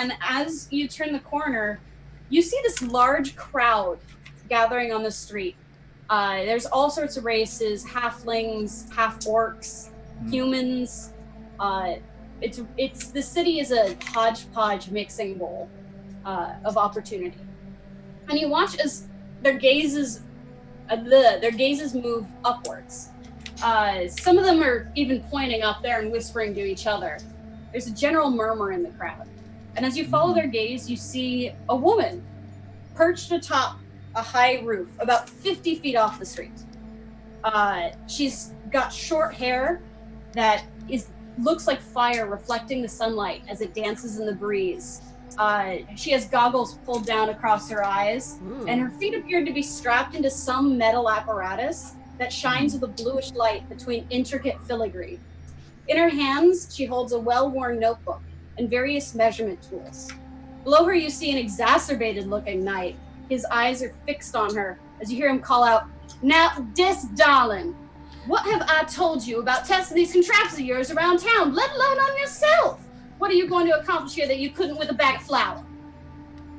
again, as you turn the corner, you see this large crowd gathering on the street. There's all sorts of races, halflings, half-orcs, humans. The city is a hodgepodge mixing bowl of opportunity. And you watch as their gazes move upwards. Some of them are even pointing up there and whispering to each other. There's a general murmur in the crowd. And as you follow their gaze, you see a woman perched atop a high roof, about 50 feet off the street. She's got short hair that looks like fire reflecting the sunlight as it dances in the breeze. She has goggles pulled down across her eyes, and her feet appear to be strapped into some metal apparatus that shines with a bluish light between intricate filigree. In her hands, she holds a well-worn notebook and various measurement tools. Below her, you see an exacerbated-looking knight. His eyes are fixed on her as you hear him call out, "Now, this darling, what have I told you about testing these contraptions of yours around town, let alone on yourself? What are you going to accomplish here that you couldn't with a bag of flour?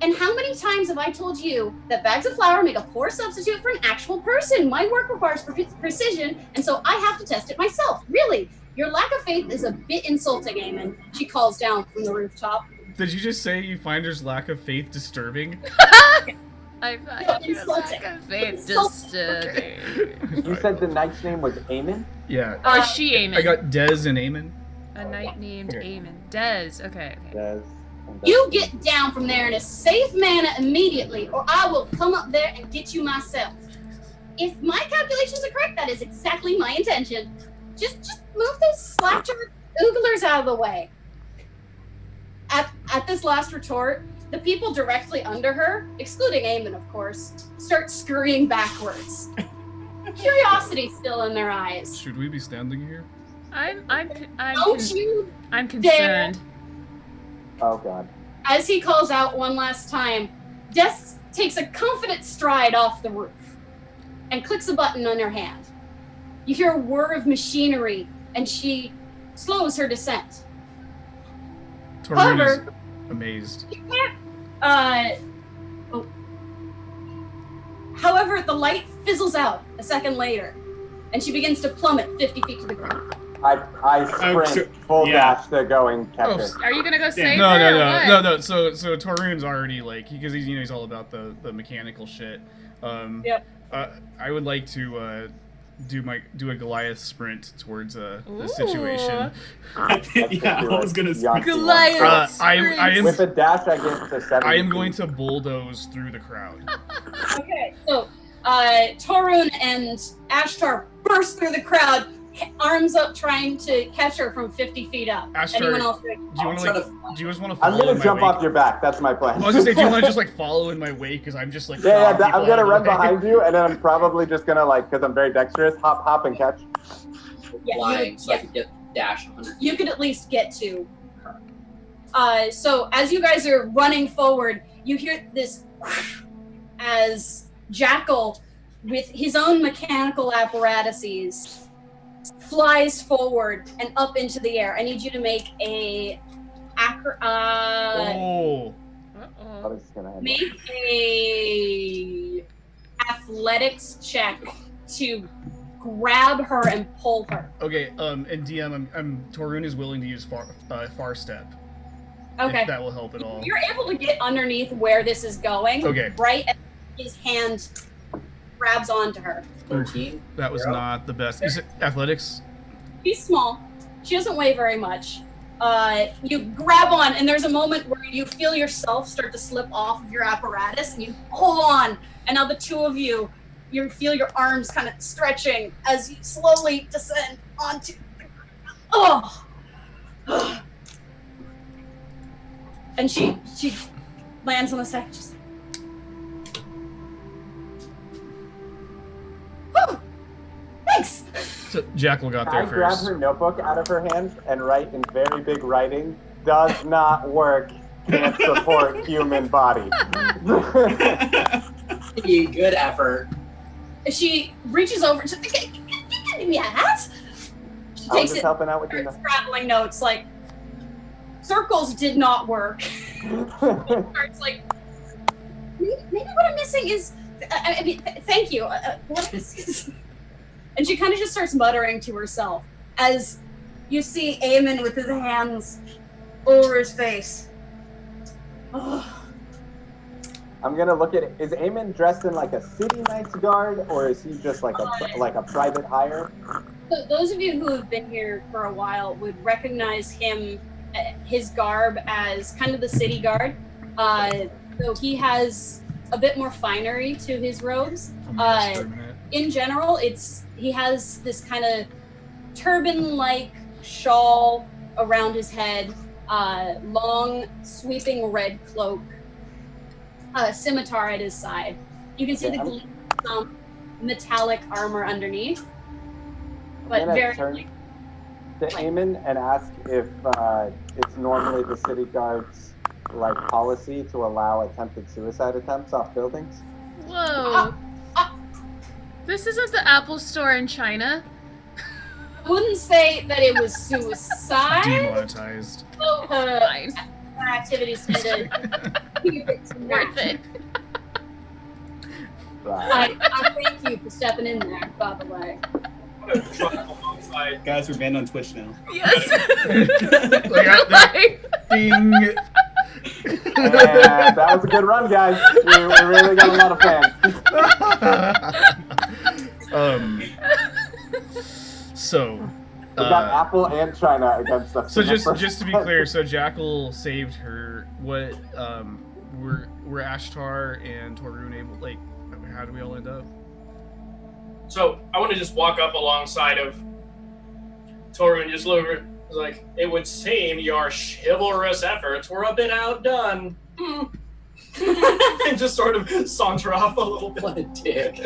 And how many times have I told you that bags of flour make a poor substitute for an actual person? My work requires precision, and so I have to test it myself. Really, your lack of faith is a bit insulting, Eamon," she calls down from the rooftop. Did you just say you find her lack of faith disturbing? I find your lack of faith disturbing. You said the knight's name was Eamon? Yeah. Or she Eamon. I got Dez and Eamon. A knight named Eamon. Dez. Okay. Dez. You get down from there in a safe manner immediately, or I will come up there and get you myself. If my calculations are correct, that is exactly my intention. Just move those slacker ooglers out of the way. At this last retort, the people directly under her, excluding Eamon, of course, start scurrying backwards. Curiosity still in their eyes. Should we be standing here? I'm dare. concerned. Oh, God. As he calls out one last time, Des takes a confident stride off the roof and clicks a button on her hand. You hear a whir of machinery, and she slows her descent. Torun is However, amazed. However, the light fizzles out a second later, and she begins to plummet 50 feet to the ground. I sprint full dash to go and catch her. Are you gonna go save No, her? no, or no, what? no. So Torun's already because he's all about the mechanical shit. Yep. I would like to do a Goliath sprint towards the situation. Yeah, I was gonna say Goliath I am With a dash, I get to 7. I am going to bulldoze through the crowd. Okay, so Torun and Ashtar burst through the crowd, arms up, trying to catch her from 50 feet up. Ashtar, Anyone else? do you just want to follow I'm gonna in my jump wake? off your back. That's my plan. I was gonna say, do you want to just follow in my wake? Because I'm just Yeah, throwing I'm people gonna out of run the way. behind you, and then I'm probably just gonna because I'm very dexterous, hop and catch. Yeah, flying so I could get dash 100 you could at least get to her. So as you guys are running forward, you hear this as Jackal, with his own mechanical apparatuses, flies forward and up into the air. I need you to make a Oh. make a athletics check to grab her and pull her. Okay. And DM, Torun is willing to use far step. Okay. If that will help at all. You're able to get underneath where this is going. Okay. Right as his hand grabs onto her. 13. That was not the best. Is it athletics? She's small. She doesn't weigh very much. You grab on, and there's a moment where you feel yourself start to slip off of your apparatus, and you hold on. And now the two of you feel your arms kind of stretching as you slowly descend onto. Oh. And she lands on the side. Just. Oh, thanks. So Jackal got there I grab first. her notebook out of her hands and write in very big writing, "Does not work. Can't support human body." Good effort. She reaches over to give me a hat. She I was takes just it, helping out with you. starts scrabbling notes like circles did not work. Starts like, maybe what I'm missing is, I mean, thank you. What is? And she kind of just starts muttering to herself as you see Eamon with his hands over his face. Oh. I'm gonna look at it. Is Eamon dressed in like a city knight's guard, or is he just like a private hire? So those of you who have been here for a while would recognize him, his garb, as kind of the city guard. So he has a bit more finery to his robes. In general, he has this kind of turban-like shawl around his head, long sweeping red cloak, scimitar at his side. You can see the gleam of some metallic armor underneath. But very turn to Eamon and ask if it's normally the city guard's like policy to allow attempted suicide attempts off buildings. Whoa. This isn't the Apple Store in China. I wouldn't say that it was suicide. Demonetized. So, activities tend to keep it Worth it. Right. I thank you for stepping in there, by the way. Guys, we're banned on Twitch now. Yes. Ding. And that was a good run, guys. We really got a lot of fans. So we got Apple and China against us. So just to be clear, so Jackal saved her. What were Ashtar and Torun able? Like, how do we all end up? So I want to just walk up alongside of Toru and just look over. Like, it would seem your chivalrous efforts were a bit outdone. And just sort of saunter off a little bit. What a dick.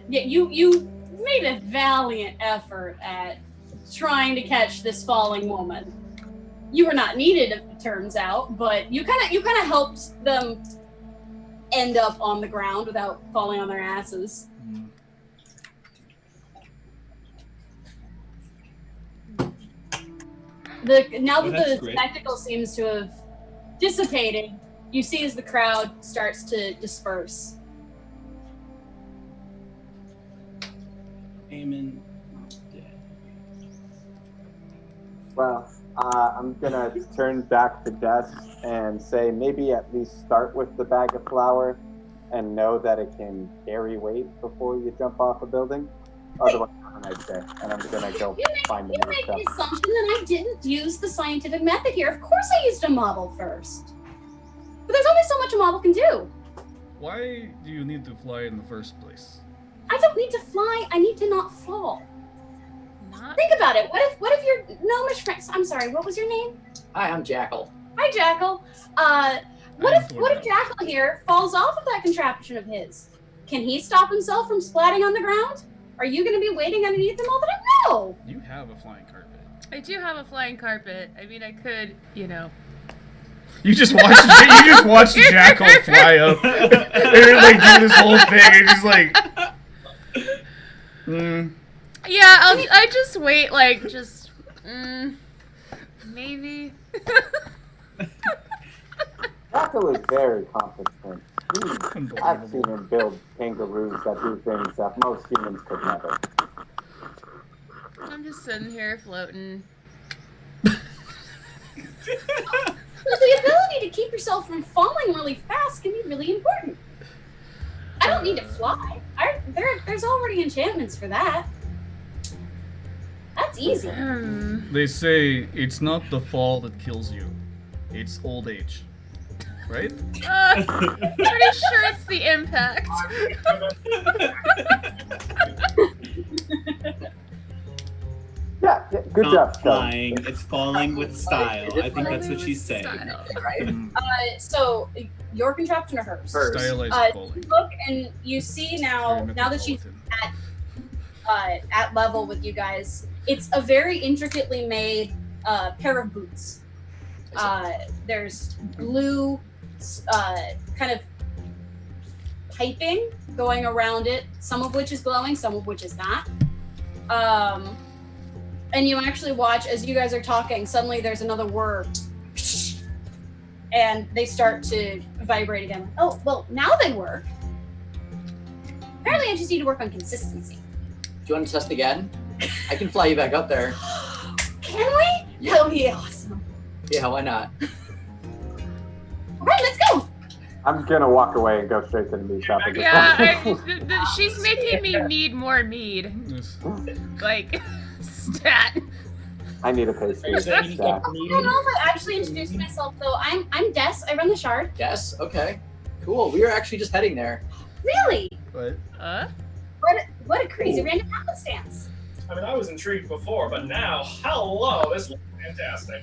You made a valiant effort at trying to catch this falling woman. You were not needed, it turns out, but you kind of helped them end up on the ground without falling on their asses. Now that the spectacle seems to have dissipated, you see as the crowd starts to disperse. Eamon. Well, I'm gonna turn back to Jess and say maybe at least start with the bag of flour and know that it can carry weight before you jump off a building. Otherwise, have a nice day. And I'm gonna go find the new You stuff. make the assumption that I didn't use the scientific method here. Of course I used a model first. But there's only so much a model can do. Why do you need to fly in the first place? I don't need to fly, I need to not fall. Think about it. What if your gnomish friend, I'm sorry, what was your name? Hi, I'm Jackal. Hi, Jackal. What if Jackal here falls off of that contraption of his? Can he stop himself from splatting on the ground? Are you going to be waiting underneath him all the time? No. You have a flying carpet. I do have a flying carpet. I mean, I could, you know. You just watched Jackal fly up and like do this whole thing and just like. Yeah, I just wait, like, just, maybe. Jackal is very competent. I've seen him build kangaroos that do things that most humans could never. I'm just sitting here floating. The ability to keep yourself from falling really fast can be really important. I don't need to fly. There's already enchantments for that. That's easy. They say it's not the fall that kills you, it's old age. Right? Pretty sure it's the impact. Yeah, good job, flying. It's falling with style. I think that's what she's saying. Right? So, your contraption or hers? Stylized falling. Look, and you see now that she's at level with you guys, it's a very intricately made pair of boots. There's blue kind of piping going around it, some of which is glowing, some of which is not. and you actually watch as you guys are talking. Suddenly, there's another whir, and they start to vibrate again. Oh, well, now they work. Apparently, I just need to work on consistency. Do you want to test again? I can fly you back up there. Can we? Yeah. That would be awesome. Yeah, why not? All right, let's go. I'm gonna walk away and go straight to the meat shop. At this Yeah, point. she's making me need more mead. Like, stat. I need a pastry. Are you saying you Stack. got I don't know if I actually introduced myself though. I'm Des. I run the Shard. Yes? Okay. Cool. We were actually just heading there. Really? What? What a crazy random happenstance. I mean, I was intrigued before, but now, hello, this looks fantastic.